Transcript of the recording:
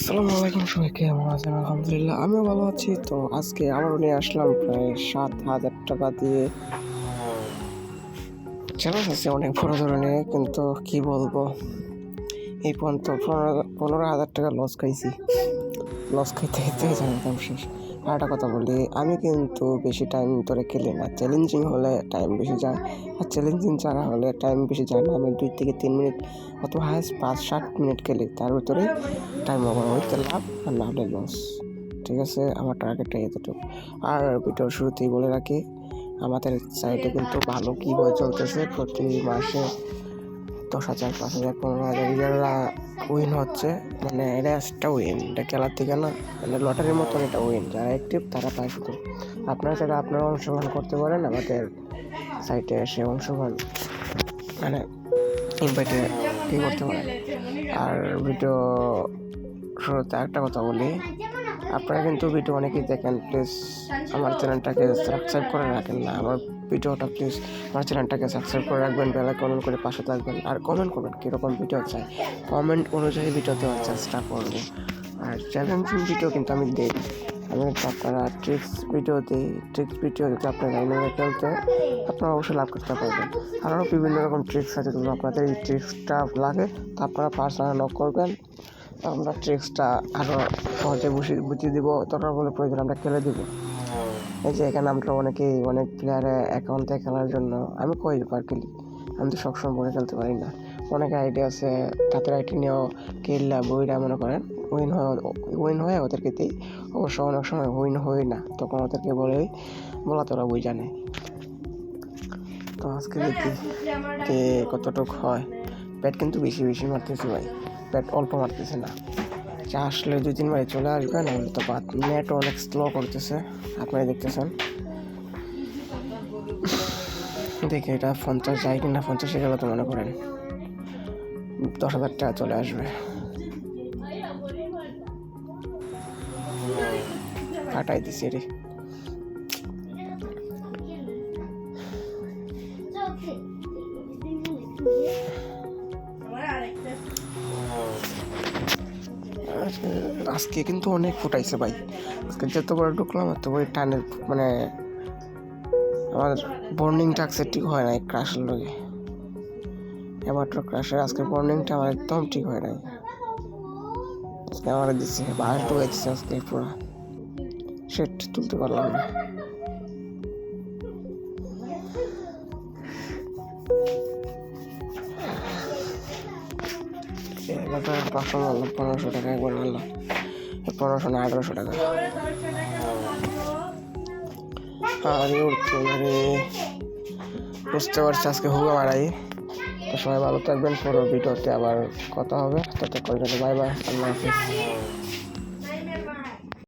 আসসালামু আলাইকুম সবাইকে, কেমন আছেন? আলহামদুলিল্লাহ আমিও ভালো আছি। তো আজকে আবারও নিয়ে আসলাম প্রায় 7,000 টাকা দিয়ে চ্যালেঞ্জ আছে অনেক বড় ধরনের, কিন্তু কি বলবো, এই পর্যন্ত 15,000 টাকা লস খাইছি। লস খাইতে খাইতে জানতাম শেষ। আর একটা কথা বলি, আমি কিন্তু বেশি টাইম ধরে খেলি না। চ্যালেঞ্জিং হলে টাইম বেশি যায়, আর চ্যালেঞ্জিং ছাড়া হলে টাইম বেশি যায় না। আমি 2 থেকে 3 মিনিট অথবা হায়েস্ট 5-7 মিনিট খেলি, তার ভিতরে টাইম ওভার হইতে লাভ আর না হলে লস। ঠিক আছে, আমার টার্গেটটা এতটুকু। আর ভিডিওর শুরুতেই বলে রাখি, আমাদের সাইটে কিন্তু ভালো কি বই চলতেছে। প্রতি মাসে 10,000, 5,000, 15,000 ইউজাররা উইন হচ্ছে। মানে এটা একটা উইন, এটা খেলার থেকে না, মানে লটারির মতন এটা উইন। যারা অ্যাক্টিভ তারা পায় শুধু। আপনারা চাইলে আপনারা অংশগ্রহণ করতে পারেন আমাদের সাইটে এসে, অংশগ্রহণ মানে ইনভাইটে কী করতে পারেন। আর ভিডিও শুরুতে একটা কথা বলি, আপনারা কিন্তু ভিডিও অনেকেই দেখেন, প্লিজ আমার চ্যানেলটাকে সাবস্ক্রাইব করে রাখেন না। আমার ভিডিওটা প্লিজ আমার চ্যানেলটাকে সাবস্ক্রাইব করে রাখবেন, বেল আইকন করে পাশে থাকবেন, আর কমেন্ট করবেন কীরকম ভিডিও চাই। কমেন্ট অনুযায়ী ভিডিও দেওয়ার চেষ্টা করবো। আর চ্যালেঞ্জিং ভিডিও কিন্তু আমি দিই, আমি কিন্তু আপনারা ট্রিক্স ভিডিও দিই। ট্রিক্স ভিডিও যদি আপনারা এইভাবে খেলতে, আপনারা অবশ্যই লাভ করতে পারবেন। আরও বিভিন্ন রকম ট্রিক্স আছে, যদি আপনাদের এই ট্রিক্সটা লাগে তো আপনারা পার্সোনাল নক করবেন, আমরা ট্রিক্সটা আরও সহজে বুঝিয়ে দিব। দরকার বলে প্রয়োজন আমরা খেলে দিব। এই যে এখানে আমরা অনেক প্লেয়ারের অ্যাকাউন্টে খেলার জন্য আমি কয়েকবার খেলি, আমি তো সবসময় বলে খেলতে পারি না। অনেকে আইডিয়া আছে, তাদের আইডি নিয়েও খেললে বইটা মনে করেন উইন হয়ে ওদেরকে দিই। অবশ্য অনেক সময় উইন হয় না, তখন ওদেরকে বলা তোরা বই জানে। তো আজকে দেখি যে কতটুকু হয়। ব্যাট কিন্তু বেশি মারতেছে ভাই, ব্যাট অল্প মারতেছে না। যা আসলে 2-3 বারে চলে আসবে, নাহলে তো নেট অনেক স্লো করতেছে, আপনারা দেখতেছেন। দেখি এটা 50 যায় কিনা। 50 গেলে তো মনে করেন 10,000 টাকা চলে আসবে। কাটাই দিছি রে। আজকে কিন্তু অনেক ফুটাইছে ভাই। আজকে যত বড় ঢুকলাম এত বড় টানের, মানে আমার বর্নিং টাক্সের ঠিক হয় নাই ক্রাশের লগে। এমাত্র ক্রাশের আজকে বর্নিংটা আমার একদম ঠিক হয় নাই। আজকে আমার দিচ্ছে বাস ঢুকাইছে আজকে, পুরো সেট তুলতে পারলাম না। এটা 500 মারলাম, 1500 টাকা একবার মারলাম, 1500 না 1800 টাকা। আরে বুঝতে পারছি আজকে হুগা মারাই। তো সবাই ভালো থাকবেন, পরের ভিডিওতে আবার কথা হবে। ততক্ষণ বাই বাই, আল্লাহ হাফিজ।